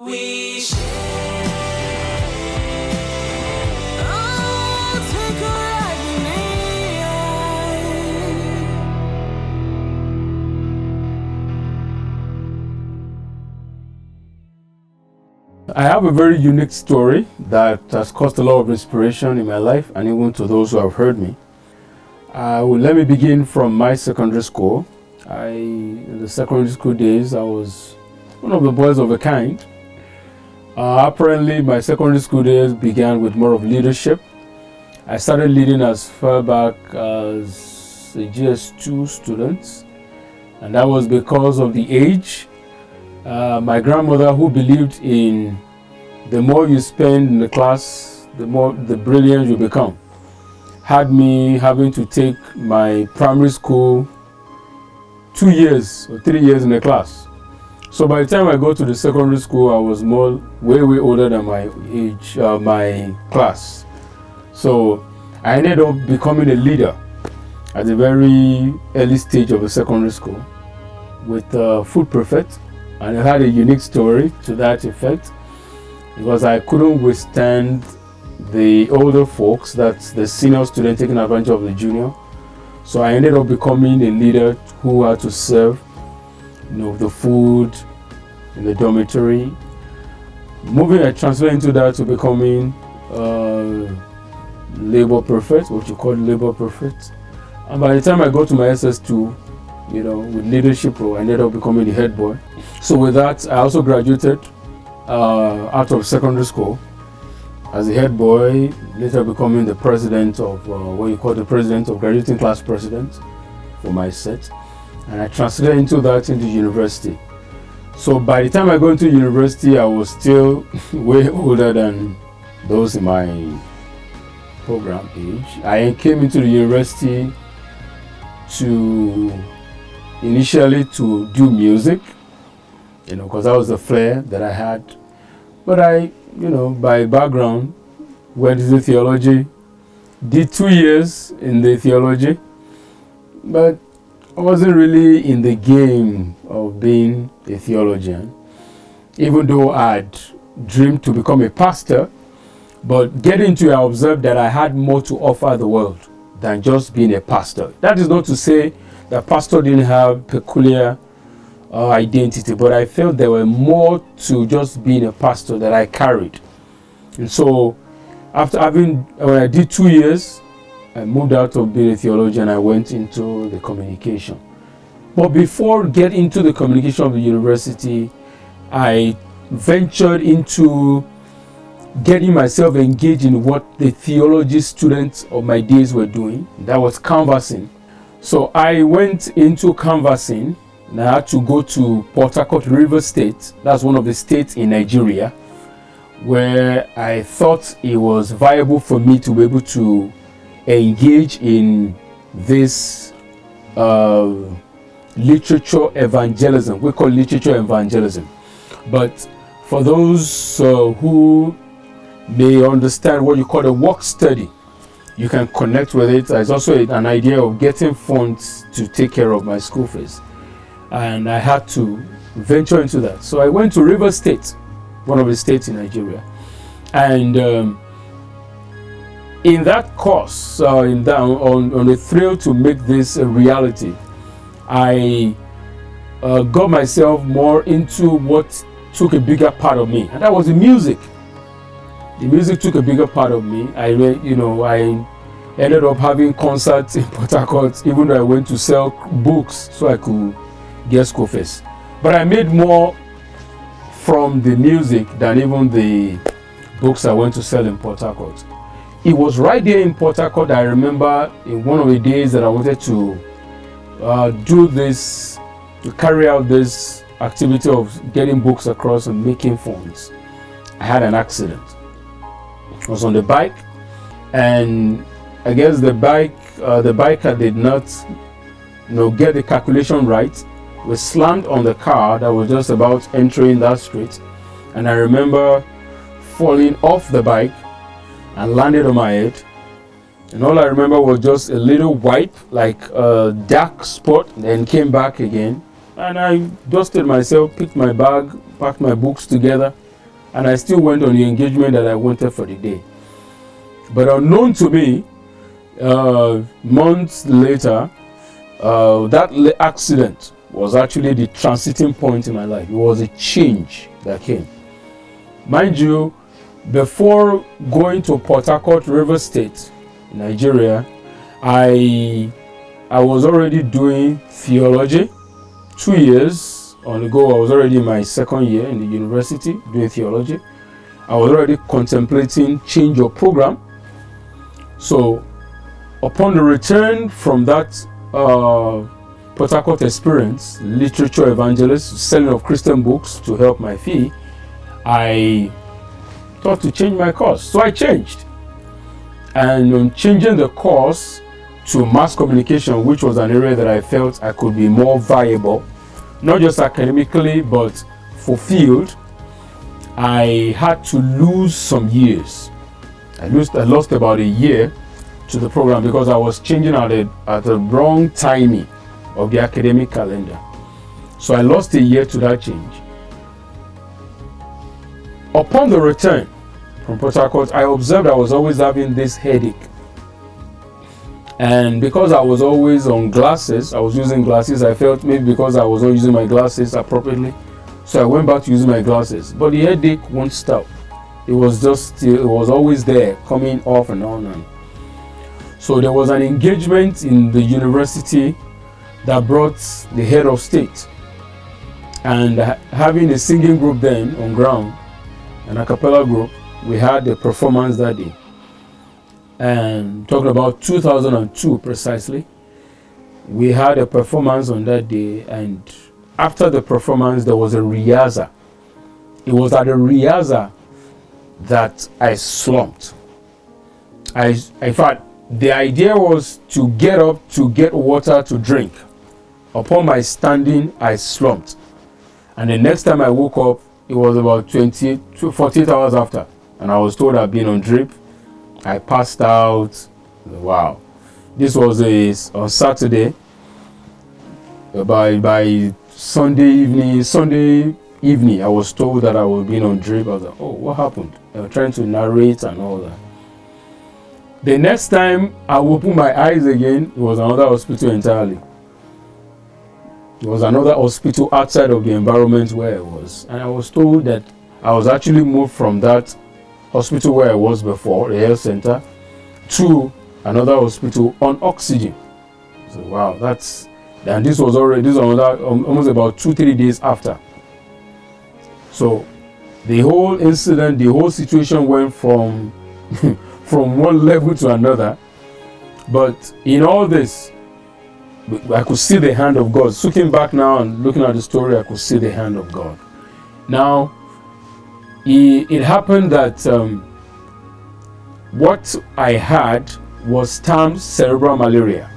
We share. Oh, take a ride with me. I have a very unique story that has caused a lot of inspiration in my life and even to those who have heard me. Let me begin from my secondary school. In the secondary school days, I was one of the boys of a kind. Apparently, my secondary school days began with more of leadership. I started leading as far back as a GS2 student, and that was because of the age. My grandmother, who believed in the more you spend in the class, the more the brilliant you become, had me having to take my primary school 2 years or 3 years in the class. So by the time I got to the secondary school, I was way older than my age, my class. So I ended up becoming a leader at a very early stage of the secondary school with food prefect, and I had a unique story to that effect because I couldn't withstand the older folks, that's the senior student taking advantage of the junior. So I ended up becoming a leader who had to serve the food in the dormitory. I transferred into that to becoming labor prefect, what you call labor prefect. And by the time I got to my SS2, with leadership role, I ended up becoming the head boy. So with that, I also graduated out of secondary school as a head boy, later becoming the president of what you call the president of graduating class president for my set. And I transferred into university. So by the time I got into university, I was still way older than those in my program age. I came into the university initially to do music, because that was the flair that I had. But I, by background, went into theology, did 2 years in the theology, but I wasn't really in the game of being a theologian, even though I'd dreamed to become a pastor. But getting into it, I observed that I had more to offer the world than just being a pastor. That is not to say that pastor didn't have peculiar identity, but I felt there were more to just being a pastor that I carried. And so when I did 2 years, I moved out of being a theologian. I went into the communication. But before getting into the communication of the university, I ventured into getting myself engaged in what the theology students of my days were doing. That was canvassing. So I went into canvassing, and I had to go to Port Harcourt, Rivers State. That's one of the states in Nigeria, where I thought it was viable for me to be able to engage in this literature evangelism. We call it literature evangelism. But for those who may understand what you call a work study, you can connect with it. There's also an idea of getting funds to take care of my school fees. And I had to venture into that. So I went to Rivers State, one of the states in Nigeria. And in that course, on the thrill to make this a reality, I got myself more into what took a bigger part of me, and that was the music. The music took a bigger part of me. I ended up having concerts in Port Harcourt, even though I went to sell books so I could get school fees. But I made more from the music than even the books I went to sell in Port Harcourt. It was right there in Port Harcourt that I remember in one of the days that I wanted to carry out this activity of getting books across and making funds. I had an accident. I was on the bike, and I guess the biker did not get the calculation right. We slammed on the car that was just about entering that street, and I remember falling off the bike and landed on my head. And all I remember was just a little wipe, like a dark spot, then came back again. And I dusted myself, picked my bag, packed my books together, and I still went on the engagement that I wanted for the day. But unknown to me, months later, that accident was actually the transiting point in my life. It was a change that came. Mind you, before going to Port Harcourt, River State, Nigeria, I was already doing theology. 2 years ago, I was already in my second year in the university doing theology. I was already contemplating change of program. So, upon the return from that Port Harcourt experience, literature evangelist, selling of Christian books to help my fee, I thought to change my course. So I changed. And on changing the course to mass communication, which was an area that I felt I could be more viable, not just academically, but fulfilled, I had to lose some years. I lost about a year to the program because I was changing at the wrong timing of the academic calendar. So I lost a year to that change. Upon the return from Port Harcourt, I observed I was always having this headache. And because I was always on glasses, I was using glasses, I felt maybe because I was not using my glasses appropriately. So I went back to using my glasses. But the headache won't stop. It was always there, coming off and on. And so there was an engagement in the university that brought the head of state. And having a singing group then on ground, an a cappella group, we had a performance that day. And talking about 2002 precisely, we had a performance on that day, and after the performance there was a rehearsal. It was at a rehearsal that I slumped. In fact, the idea was to get up to get water to drink. Upon my standing, I slumped. And the next time I woke up, it was about 48 hours after. And I was told I'd been on drip. I passed out. Wow. This was on Saturday. By Sunday evening, I was told that I was being on drip. I was like, oh, what happened? I was trying to narrate and all that. The next time I opened my eyes again, it was another hospital entirely. It was another hospital outside of the environment where I was. And I was told that I was actually moved from that hospital where I was before, the health center, to another hospital on oxygen. So wow, and this was another almost about 2-3 days after. So the whole incident, the whole situation went from from one level to another. But in all this, I could see the hand of God. Looking back now and looking at the story, I could see the hand of God. Now, it happened that what I had was termed cerebral malaria.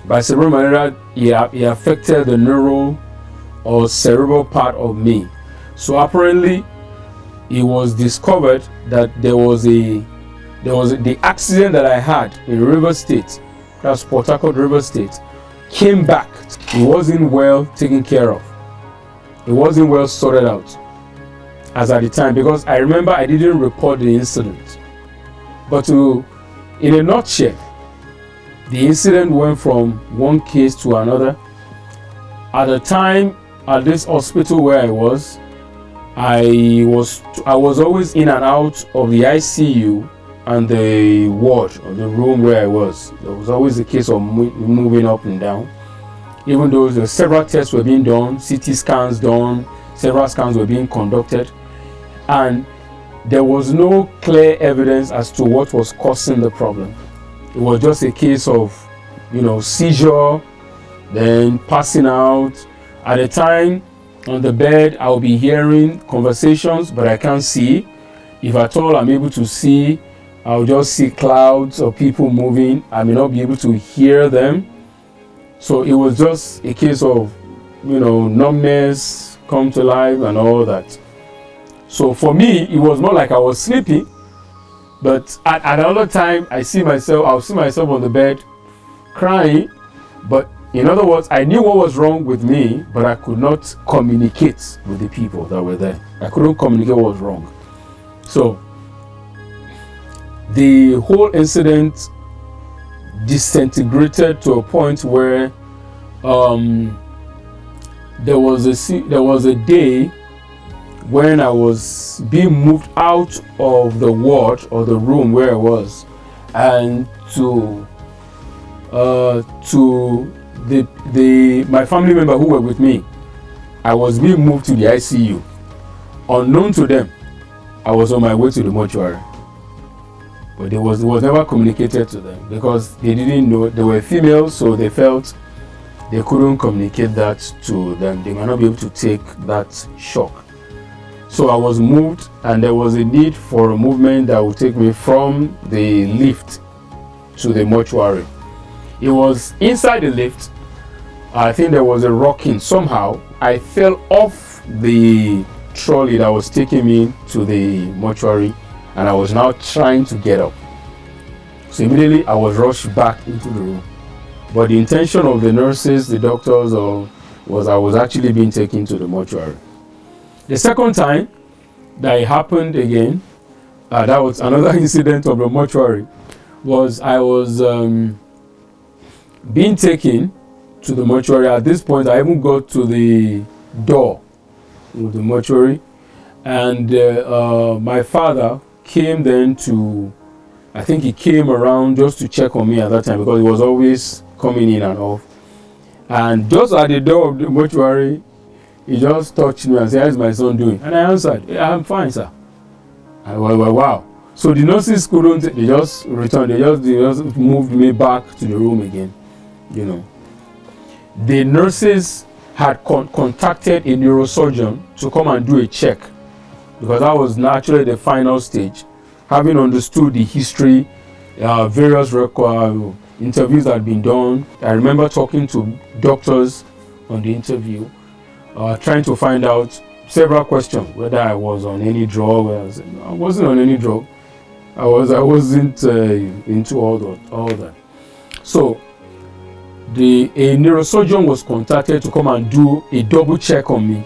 By cerebral malaria, it affected the neural or cerebral part of me. So apparently, it was discovered that there was the accident that I had in River State, that's Port Harcourt, River State, came back. It wasn't well taken care of. It wasn't well sorted out as at the time, because I remember I didn't report the incident. But in a nutshell, the incident went from one case to another. At the time, at this hospital where I was always in and out of the ICU and the ward or the room where I was. There was always a case of moving up and down. Even though there were several tests were being done, CT scans done, several scans were being conducted, and there was no clear evidence as to what was causing the problem. It was just a case of, seizure, then passing out. At the time, on the bed, I'll be hearing conversations, but I can't see. If at all I'm able to see, I'll just see clouds of people moving. I may not be able to hear them. So it was just a case of, numbness, come to life and all that. So for me, it was more like I was sleeping. But at another time, I'll see myself on the bed crying, but In other words, I knew what was wrong with me, but I could not communicate with the people that were there. I couldn't communicate what was wrong. So the whole incident disintegrated to a point where there was a day when I was being moved out of the ward or the room where I was, and to my family member who were with me, I was being moved to the ICU. Unknown to them, I was on my way to the mortuary. But it was never communicated to them because they didn't know. They were females, so they felt they couldn't communicate that to them. They might not be able to take that shock. So I was moved, and there was a need for a movement that would take me from the lift to the mortuary. It was inside the lift. I think there was a rocking. Somehow I fell off the trolley that was taking me to the mortuary, and I was now trying to get up. So immediately I was rushed back into the room. But the intention of the nurses, the doctors, was I was actually being taken to the mortuary. The second time that it happened again, that was another incident of the mortuary, was I was being taken to the mortuary. At this point, I even got to the door of the mortuary, and my father came then to, I think he came around just to check on me at that time because he was always coming in and off. And just at the door of the mortuary, he just touched me and said, "How's my son doing?" And I answered, "Yeah, I'm fine, sir." And wow. So the nurses couldn't, they just returned, they just moved me back to the room again, you know. The nurses had contacted a neurosurgeon to come and do a check, because that was naturally the final stage. Having understood the history, various interviews that had been done. I remember talking to doctors on the interview, trying to find out several questions, whether I was on any drug. I wasn't on any drug. I wasn't into all that. So a neurosurgeon was contacted to come and do a double check on me,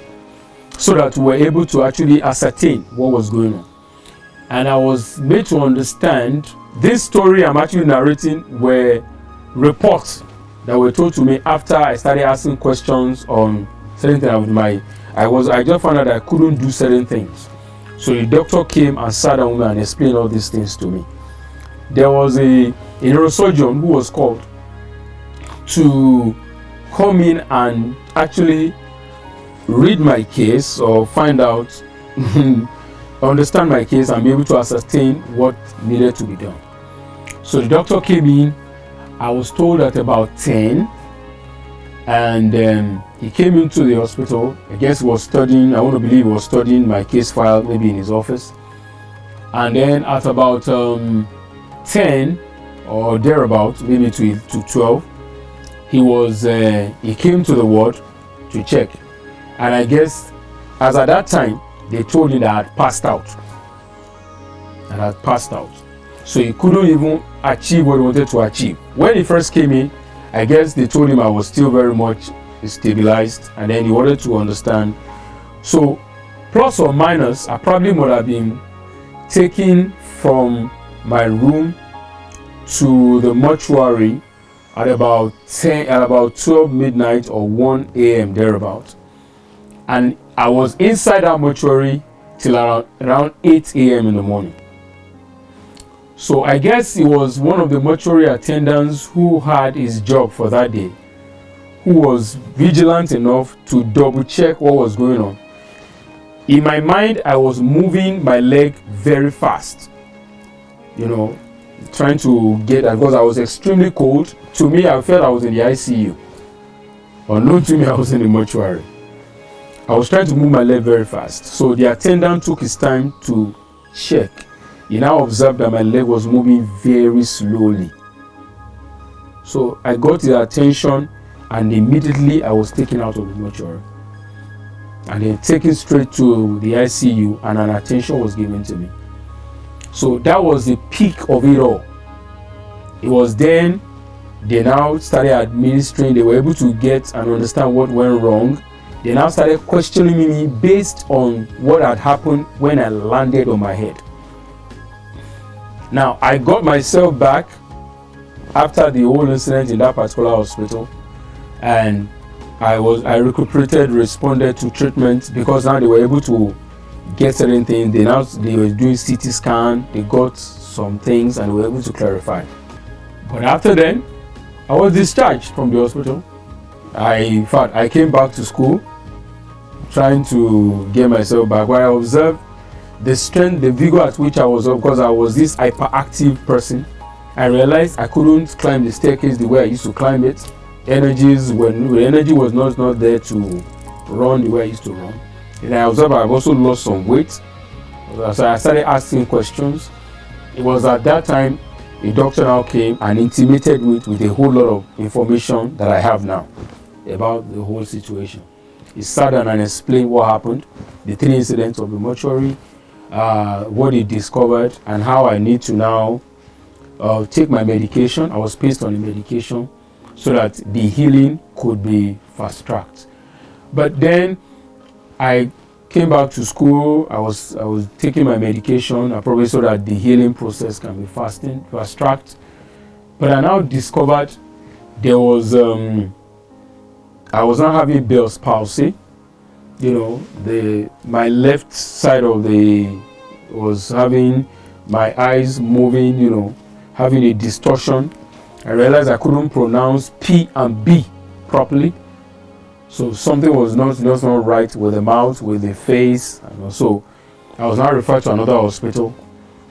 so that we were able to actually ascertain what was going on. And I was made to understand this story I'm actually narrating were reports that were told to me after I started asking questions on certain things. I just found out I couldn't do certain things. So the doctor came and sat down with me and explained all these things to me. There was a neurosurgeon who was called to come in and actually read my case or find out, understand my case and be able to ascertain what needed to be done. So the doctor came in. I was told at about 10, and he came into the hospital. I guess he was studying, I want to believe he was studying my case file, maybe in his office. And then at about 10 or thereabout, maybe to 12, he came to the ward to check. And I guess as at that time, they told him that I had passed out. So he couldn't even achieve what he wanted to achieve. When he first came in, I guess they told him I was still very much stabilized, and then he wanted to understand. So plus or minus, I probably would have been taken from my room to the mortuary at about 12 midnight or 1 a.m. thereabout. And I was inside that mortuary till around 8 a.m. in the morning. So I guess he was one of the mortuary attendants who had his job for that day, who was vigilant enough to double check what was going on. In my mind, I was moving my leg very fast, trying to get that, because I was extremely cold. To me, I felt I was in the ICU. Unknown to me, I was in the mortuary. I was trying to move my leg very fast. So the attendant took his time to check. He now observed that my leg was moving very slowly. So I got his attention, and immediately I was taken out of the mortuary and then taken straight to the ICU, and an attention was given to me. So that was the peak of it all. It was then They now started administering. They were able to get and understand what went wrong. They now started questioning me based on what had happened when I landed on my head. Now, I got myself back after the whole incident in that particular hospital, and I recuperated, responded to treatment, because now they were able to get certain things. They were doing CT scan, they got some things, and they were able to clarify. But after then, I was discharged from the hospital. In fact, I came back to school trying to get myself back, where I observed the strength, the vigor at which I was up, because I was this hyperactive person. I realized I couldn't climb the staircase the way I used to climb it. The energy was not there to run the way I used to run. And I observed I've also lost some weight. So I started asking questions. It was at that time a doctor now came and intimated me with a whole lot of information that I have now about the whole situation. He sat down and explained what happened, the 3 incidents of the mortuary, what he discovered, and how I need to now take my medication. I was placed on the medication so that the healing could be fast-tracked. But then I came back to school. I was taking my medication, probably so that the healing process can be fast-tracked. But I now discovered there was I was not having Bell's palsy. My left side of was having my eyes moving, having a distortion. I realized I couldn't pronounce P and B properly. So something was not right with the mouth, with the face. And so I was now referred to another hospital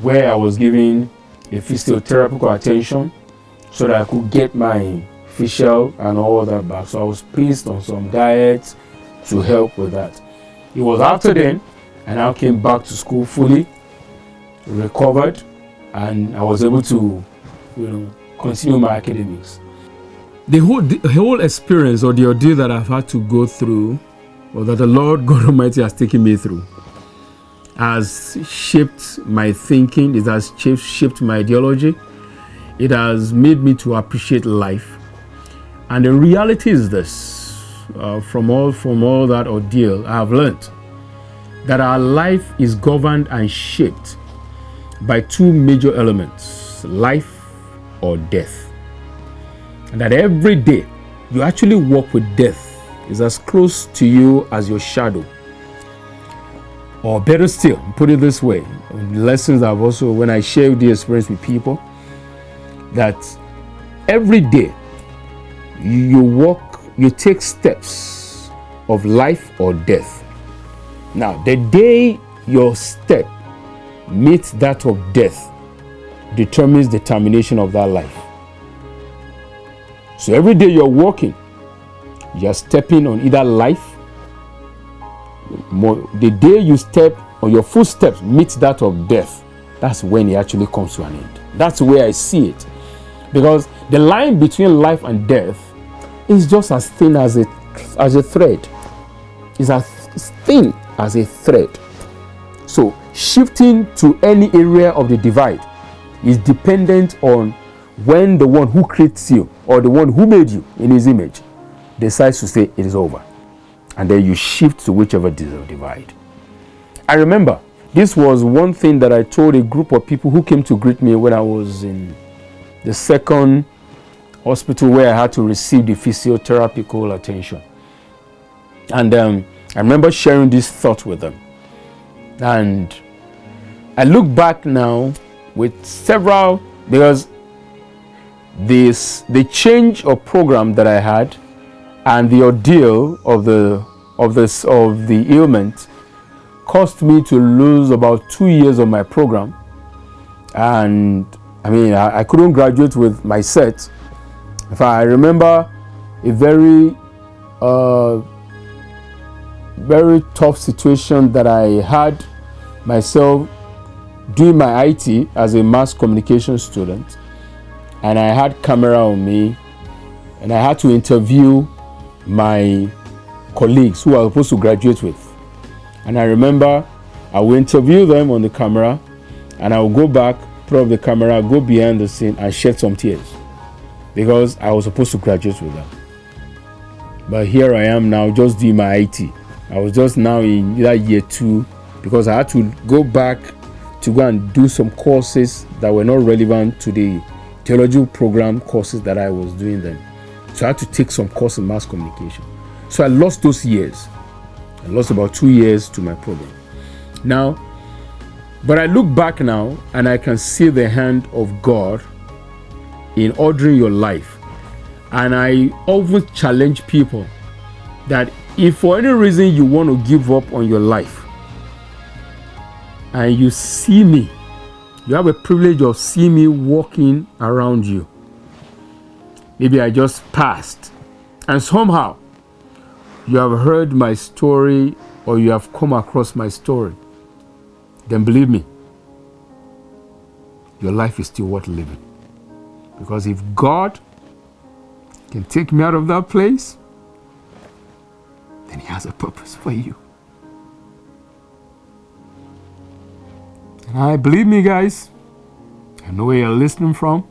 where I was given a physiotherapeutic attention so that I could get my facial and all that back. So I was placed on some diets to help with that. It was after then I now came back to school fully recovered, and I was able to continue my academics. The whole experience, or the ordeal that I've had to go through, or that the Lord God Almighty has taken me through, has shaped my thinking. It has shaped my ideology. It has made me to appreciate life. And the reality is this: from all that ordeal, I have learned that our life is governed and shaped by 2 major elements: life or death. And that every day you actually walk with death is as close to you as your shadow. Or better still, put it this way, lessons I've also, when I share the experience with people, that every day you walk, you take steps of life or death. Now, the day your step meets that of death determines the termination of that life. So every day you're walking, you're stepping on either life. The day you step or your footsteps meet that of death, that's when it actually comes to an end. That's the way I see it. Because the line between life and death is just as thin as a thread. It's as thin as a thread. So shifting to any area of the divide is dependent on when the one who creates you, or the one who made you in his image, decides to say it is over. And then you shift to whichever divide. I remember this was one thing that I told a group of people who came to greet me when I was in the second hospital where I had to receive the physiotherapeutic attention. And I remember sharing this thought with them. And I look back now with several, because the change of program that I had and the ordeal of the ailment caused me to lose about 2 years of my program. And I couldn't graduate with my set. In fact, I remember a very tough situation that I had myself doing my IT as a mass communication student, and I had camera on me, and I had to interview my colleagues who I was supposed to graduate with. And I remember I will interview them on the camera, and I will go back, put up the camera, go behind the scene, and shed some tears. because I was supposed to graduate with that. But here I am now just doing my IT. I was just now in that year 2 because I had to go back to go and do some courses that were not relevant to the theological program courses that I was doing then. So I had to take some course in mass communication. So I lost those years. I lost about 2 years to my program. Now, but I look back now and I can see the hand of God in ordering your life. And I always challenge people that if for any reason you want to give up on your life and you see me, you have a privilege of seeing me walking around you. Maybe I just passed and somehow you have heard my story or you have come across my story. Then believe me, your life is still worth living. Because if God can take me out of that place, then He has a purpose for you. And I believe me, guys, I know where you're listening from,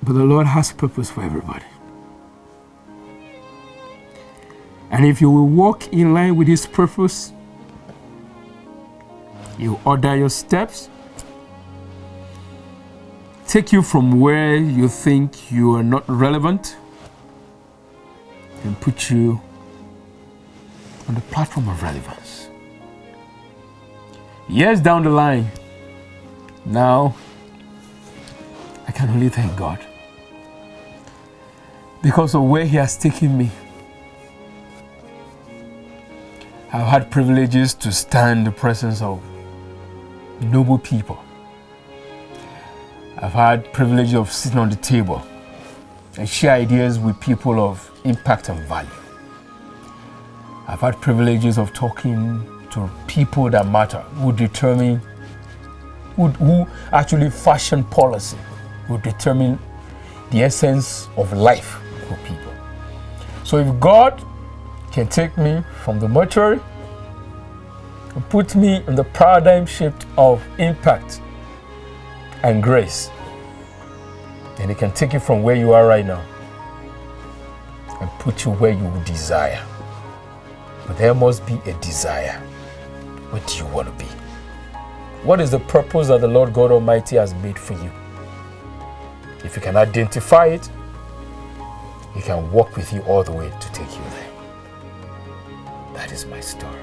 but the Lord has purpose for everybody. And if you will walk in line with His purpose, He will order your steps, take you from where you think you are not relevant, and put you on the platform of relevance. Years down the line, now I can only thank God because of where He has taken me. I've had privileges to stand in the presence of noble people. I've had privilege of sitting on the table and share ideas with people of impact and value. I've had privileges of talking to people that matter, who determine, who actually fashion policy, who determine the essence of life for people. So if God can take me from the mortuary and put me in the paradigm shift of impact and grace, then He can take you from where you are right now and put you where you desire. But there must be a desire. What do you want to be? What is the purpose that the Lord God Almighty has made for you? If you can identify it, He can walk with you all the way to take you there. That is my story.